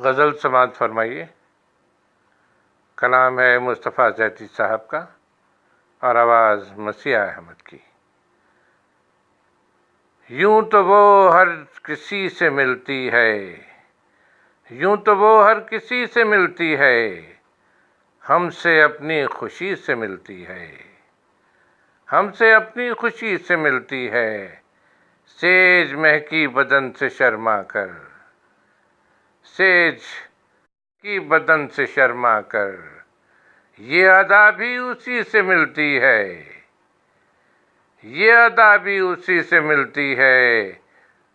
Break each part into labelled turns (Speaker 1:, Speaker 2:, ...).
Speaker 1: غزل سماعت فرمائیے۔ کلام ہے مصطفیٰ زیدی صاحب کا اور آواز مسیح احمد کی۔ یوں تو وہ ہر کسی سے ملتی ہے، یوں تو وہ ہر کسی سے ملتی ہے، ہم سے اپنی خوشی سے ملتی ہے، ہم سے اپنی خوشی سے ملتی ہے، سیج مہکی بدن سے شرما کر، سیج کی بدن سے شرما کر، یہ ادا بھی اسی سے ملتی ہے، یہ ادا بھی اسی سے ملتی ہے،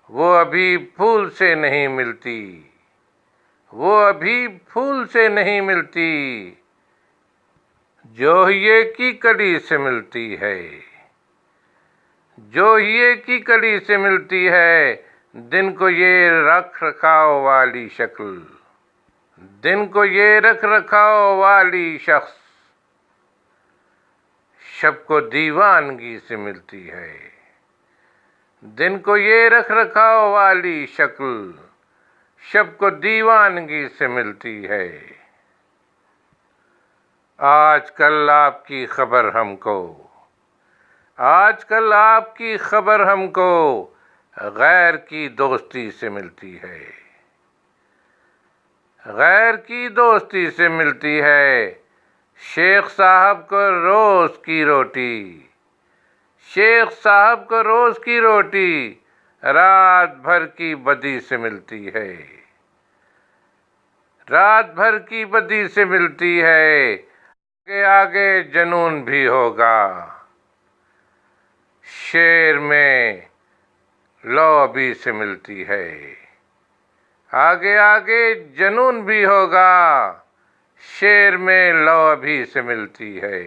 Speaker 1: وہ ابھی پھول سے نہیں ملتی، وہ ابھی پھول سے نہیں ملتی، جو یہ کی کلی سے ملتی ہے، جو یہ کی کلی سے ملتی ہے، دن کو یہ رکھ رکھاؤ والی شکل، دن کو یہ رکھ رکھاؤ والی شخص، شب کو دیوانگی سے ملتی ہے، دن کو یہ رکھ رکھاؤ والی شکل، شب کو دیوانگی سے ملتی ہے۔ آج کل آپ کی خبر ہم کو، آج کل آپ کی خبر ہم کو غیر کی دوستی سے ملتی ہے، غیر کی دوستی سے ملتی ہے، شیخ صاحب کو روز کی روٹی، شیخ صاحب کو روز کی روٹی رات بھر کی بدی سے ملتی ہے، رات بھر کی بدی سے ملتی ہے، آگے آگے جنون بھی ہوگا، شیر میں لو بھی سے ملتی ہے، آگے آگے جنون بھی ہوگا، شیر میں لو بھی سے ملتی ہے۔